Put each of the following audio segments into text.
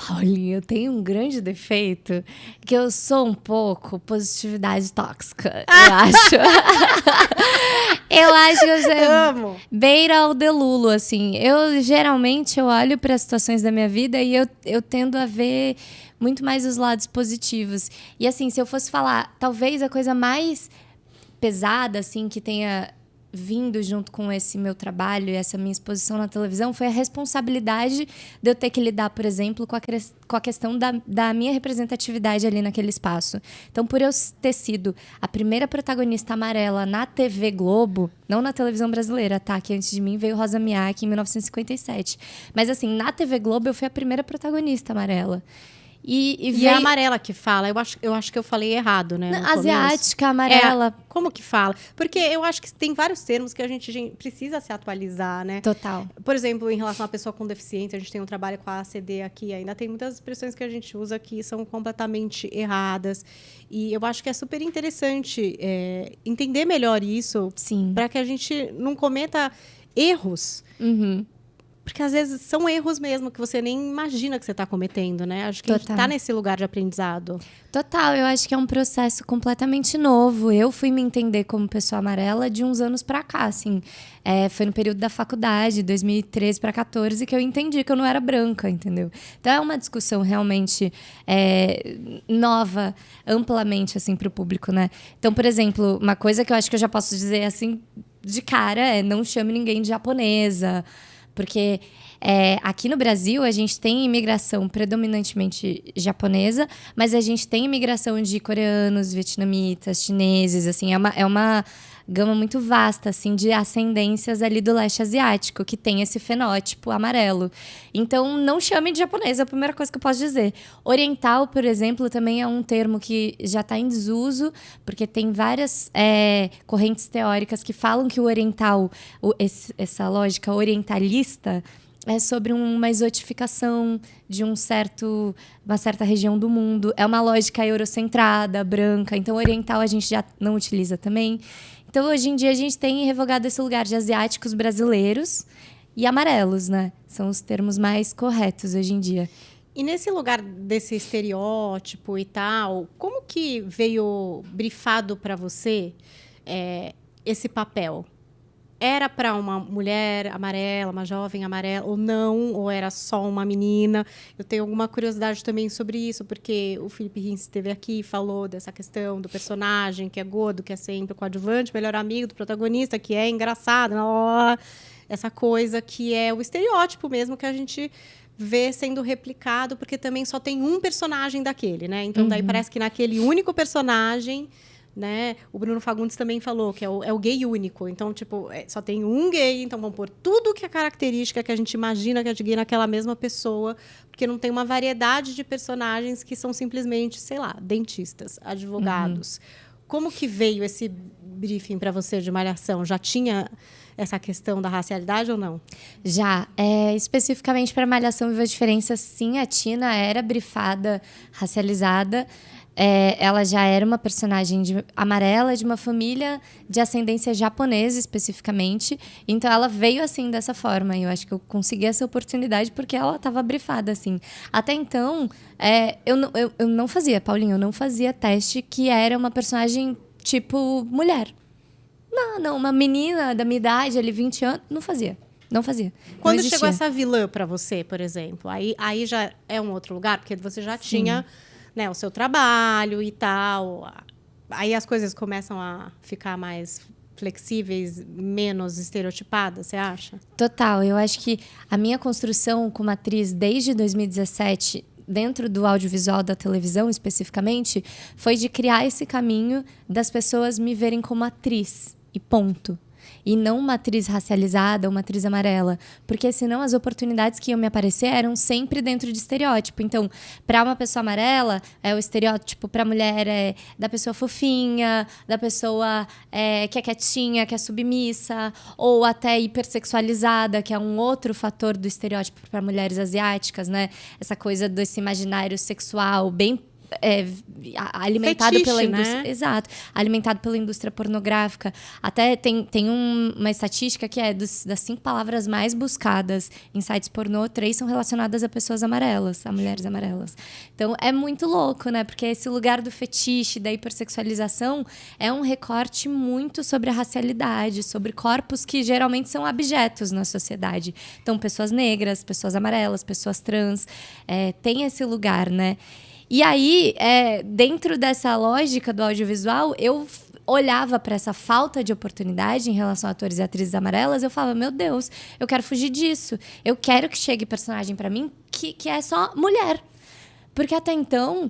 Paulinho, eu tenho um grande defeito, que eu sou um pouco positividade tóxica, eu acho. Eu acho que eu sou beira ao Delulu, assim. Geralmente, eu olho para as situações da minha vida e eu tendo a ver muito mais os lados positivos. E, assim, se eu fosse falar, talvez a coisa mais pesada, assim, que tenha vindo junto com esse meu trabalho e essa minha exposição na televisão foi a responsabilidade de eu ter que lidar, por exemplo, com a questão da minha representatividade ali naquele espaço. Então, por eu ter sido a primeira protagonista amarela na TV Globo, não na televisão brasileira, tá? Que antes de mim veio Rosa Miyake em 1957. Mas, assim, na TV Globo eu fui a primeira protagonista amarela. E é a amarela que fala. Eu acho que eu falei errado, né? Asiática, amarela. Como que fala? Porque eu acho que tem vários termos que a gente precisa se atualizar, né? Total. Por exemplo, em relação à pessoa com deficiência, a gente tem um trabalho com a ACD aqui. Ainda tem muitas expressões que a gente usa que são completamente erradas. E eu acho que é super interessante entender melhor isso. Sim. Para que a gente não cometa erros. Uhum. Porque, às vezes, são erros mesmo que você nem imagina que você está cometendo, né? Acho que a gente está nesse lugar de aprendizado. Total, eu acho que é um processo completamente novo. Eu fui me entender como pessoa amarela de uns anos pra cá, assim. Foi no período da faculdade, 2013 para 2014, que eu entendi que eu não era branca, entendeu? Então, é uma discussão realmente nova, amplamente, assim, pro público, né? Então, por exemplo, uma coisa que eu acho que eu já posso dizer, assim, de cara é não chame ninguém de japonesa. Porque aqui no Brasil a gente tem imigração predominantemente japonesa, mas a gente tem imigração de coreanos, vietnamitas, chineses, assim, é uma gama muito vasta, assim, de ascendências ali do leste asiático, que tem esse fenótipo amarelo. Então, não chame de japonês, é a primeira coisa que eu posso dizer. Oriental, por exemplo, também é um termo que já está em desuso, porque tem várias correntes teóricas que falam que o oriental, essa lógica orientalista, é sobre uma exotificação de uma certa região do mundo. É uma lógica eurocentrada, branca. Então, oriental a gente já não utiliza também. Então, hoje em dia, a gente tem revogado esse lugar de asiáticos brasileiros e amarelos, né? São os termos mais corretos hoje em dia. E nesse lugar desse estereótipo e tal, como que veio brifado para você esse papel? Era para uma mulher amarela, uma jovem amarela, ou não? Ou era só uma menina? Eu tenho alguma curiosidade também sobre isso, porque o Felipe Rins esteve aqui e falou dessa questão do personagem, que é gordo, que é sempre o coadjuvante, melhor amigo do protagonista, que é engraçado, essa coisa que é o estereótipo mesmo que a gente vê sendo replicado, porque também só tem um personagem daquele, né? Então, daí parece que naquele único personagem... Né? O Bruno Fagundes também falou que é o gay único. Então, tipo, só tem um gay, então vamos pôr tudo que é característica que a gente imagina que é de gay naquela mesma pessoa, porque não tem uma variedade de personagens que são simplesmente, sei lá, dentistas, advogados. Como que veio esse briefing para você de Malhação? Já tinha essa questão da racialidade ou não? Já. Especificamente para Malhação Viva a Diferença, sim, a Tina era brifada, racializada. Ela já era uma personagem amarela de uma família de ascendência japonesa, especificamente. Então, ela veio assim, dessa forma. E eu acho que eu consegui essa oportunidade porque ela estava brifada, assim. Até então, eu não fazia, Paulinho, eu não fazia teste que era uma personagem tipo mulher. Não, uma menina da minha idade, ali, 20 anos, não fazia. Não fazia. Quando não chegou essa vilã para você, por exemplo, aí já é um outro lugar, porque você já tinha... Né, o seu trabalho e tal. Aí as coisas começam a ficar mais flexíveis, menos estereotipadas, você acha? Total. Eu acho que a minha construção como atriz desde 2017, dentro do audiovisual da televisão especificamente, foi de criar esse caminho das pessoas me verem como atriz. E ponto. E não uma atriz racializada, uma atriz amarela. Porque senão as oportunidades que iam me aparecer eram sempre dentro de estereótipo. Então, para uma pessoa amarela, o estereótipo para mulher é da pessoa fofinha, da pessoa que é quietinha, que é submissa, ou até hipersexualizada, que é um outro fator do estereótipo para mulheres asiáticas, né? Essa coisa desse imaginário sexual bem alimentado Fetiche, pela indústria. né? Exato. Alimentado pela indústria pornográfica. Até tem uma estatística que é das 5 palavras mais buscadas em sites pornô, 3 são relacionadas a pessoas amarelas, a mulheres amarelas. Então, é muito louco, né? Porque esse lugar do fetiche, da hipersexualização, é um recorte muito sobre a racialidade, sobre corpos que geralmente são abjetos na sociedade. Então, pessoas negras, pessoas amarelas, pessoas trans, tem esse lugar, né? E aí, dentro dessa lógica do audiovisual, eu olhava para essa falta de oportunidade em relação a atores e atrizes amarelas, eu falava, meu Deus, eu quero fugir disso. Eu quero que chegue personagem para mim que é só mulher. Porque até então,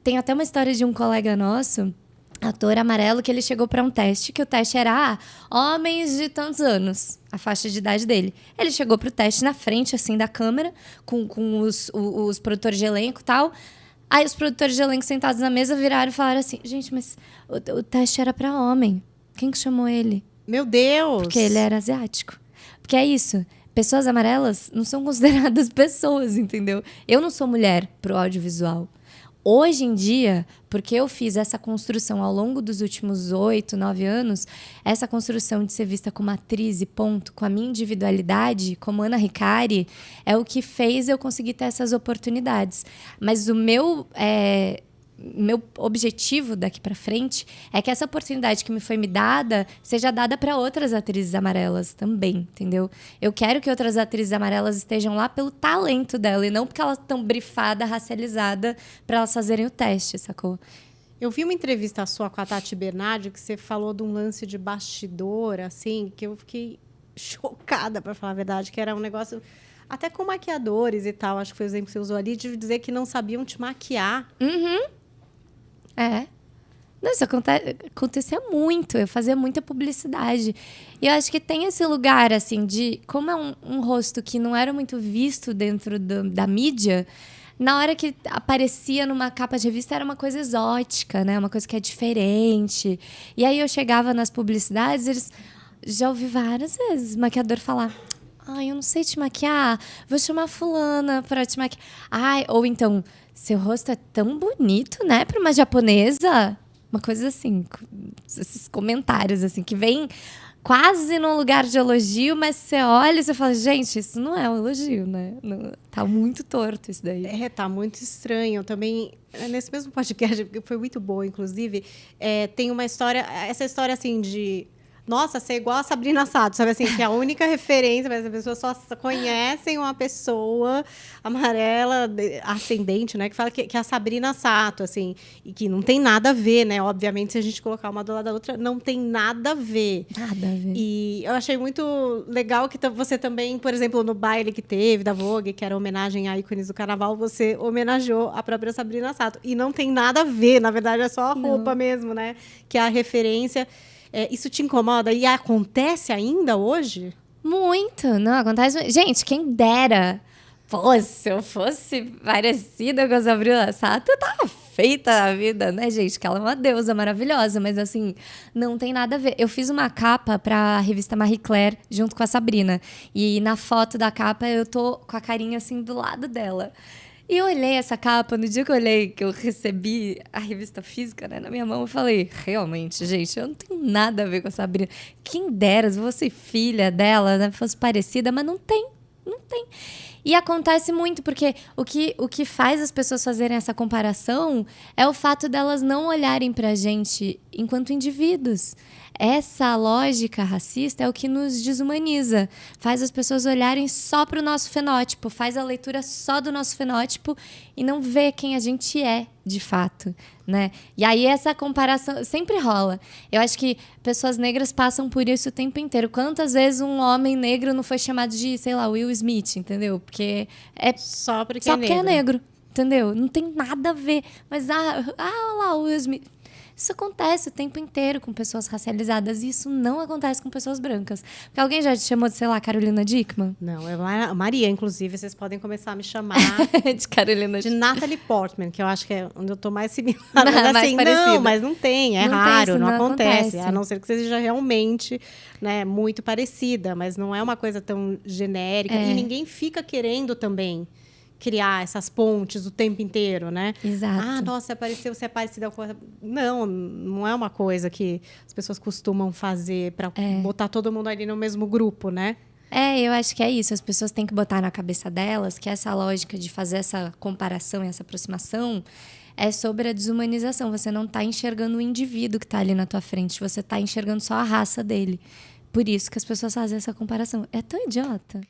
tem até uma história de um colega nosso, ator amarelo, que ele chegou para um teste, que o teste era homens de tantos anos, a faixa de idade dele. Ele chegou pro teste na frente, assim, da câmera, com os produtores de elenco e tal. Aí os produtores de elenco sentados na mesa viraram e falaram assim, gente, mas o teste era para homem. Quem que chamou ele? Meu Deus! Porque ele era asiático. Porque é isso. Pessoas amarelas não são consideradas pessoas, entendeu? Eu não sou mulher pro audiovisual. Hoje em dia, porque eu fiz essa construção ao longo dos últimos 8, 9 anos, essa construção de ser vista como atriz e ponto, com a minha individualidade, como Ana Ricari, é o que fez eu conseguir ter essas oportunidades. Mas o meu objetivo daqui para frente é que essa oportunidade que me foi me dada seja dada para outras atrizes amarelas também, entendeu? Eu quero que outras atrizes amarelas estejam lá pelo talento dela e não porque elas estão brifadas, racializadas para elas fazerem o teste, sacou? Eu vi uma entrevista sua com a Tati Bernardi que você falou de um lance de bastidor, assim, que eu fiquei chocada, para falar a verdade, que era um negócio até com maquiadores e tal, acho que foi o exemplo que você usou ali, de dizer que não sabiam te maquiar. Não, isso acontecia muito. Eu fazia muita publicidade. E eu acho que tem esse lugar, assim, de... Como é um rosto que não era muito visto dentro da mídia, na hora que aparecia numa capa de revista, era uma coisa exótica, né? Uma coisa que é diferente. E aí eu chegava nas publicidades, eles... Já ouvi várias vezes o maquiador falar... Ai, eu não sei te maquiar. Vou chamar fulana para te maquiar. Ai, ou então... Seu rosto é tão bonito, né? Para uma japonesa. Uma coisa assim, esses comentários assim, que vem quase num lugar de elogio, mas você olha e você fala, gente, isso não é um elogio, né? Não, tá muito torto isso daí. Tá muito estranho. Também, nesse mesmo podcast, que foi muito boa, inclusive, tem uma história, essa história assim de... Nossa, ser igual a Sabrina Sato, sabe assim? Que é a única referência, mas as pessoas só conhecem uma pessoa amarela, ascendente, né? Que fala que é a Sabrina Sato, assim. E que não tem nada a ver, né? Obviamente, se a gente colocar uma do lado da outra, não tem nada a ver. Nada a ver. E eu achei muito legal que você também, por exemplo, no baile que teve da Vogue, que era homenagem a ícones do carnaval, você homenageou a própria Sabrina Sato. E não tem nada a ver, na verdade, é só a roupa mesmo, né? Que é a referência... isso te incomoda? E acontece ainda hoje? Muito, não, acontece... Gente, quem dera... Pô, se eu fosse parecida com a Sabrina Sato, eu tava feita a vida, né, gente? Que ela é uma deusa maravilhosa, mas assim, não tem nada a ver. Eu fiz uma capa pra revista Marie Claire, junto com a Sabrina. E na foto da capa, eu tô com a carinha assim do lado dela. E eu olhei essa capa, no dia que eu olhei, que eu recebi a revista física, né, na minha mão, eu falei, realmente, gente, eu não tenho nada a ver com a Sabrina. Quem dera, se fosse filha dela, né, fosse parecida, mas não tem. E acontece muito, porque o que faz as pessoas fazerem essa comparação é o fato delas não olharem pra gente enquanto indivíduos. Essa lógica racista é o que nos desumaniza. Faz as pessoas olharem só para o nosso fenótipo, faz a leitura só do nosso fenótipo e não vê quem a gente é, de fato, né? E aí essa comparação sempre rola. Eu acho que pessoas negras passam por isso o tempo inteiro. Quantas vezes um homem negro não foi chamado de, sei lá, Will Smith, entendeu? Porque só porque é negro, entendeu? Não tem nada a ver. Mas, olha lá o Will Smith. Isso acontece o tempo inteiro com pessoas racializadas e isso não acontece com pessoas brancas. Porque alguém já te chamou de, sei lá, Carolina Dickman? Não, é Maria, inclusive, vocês podem começar a me chamar de Carolina de Natalie Portman, que eu acho que é onde eu tô mais similar. Mas assim, mais não, mas não tem, é não raro, tem, isso não acontece. acontece. A não ser que você seja realmente, né, muito parecida, mas não é uma coisa tão genérica. E ninguém fica querendo também criar essas pontes o tempo inteiro, né? Exato. Ah, nossa, você é parecida com... Não, não é uma coisa que as pessoas costumam fazer para botar todo mundo ali no mesmo grupo, né? Eu acho que é isso. As pessoas têm que botar na cabeça delas que essa lógica de fazer essa comparação e essa aproximação é sobre a desumanização. Você não está enxergando o indivíduo que está ali na tua frente. Você está enxergando só a raça dele. Por isso que as pessoas fazem essa comparação. É tão idiota.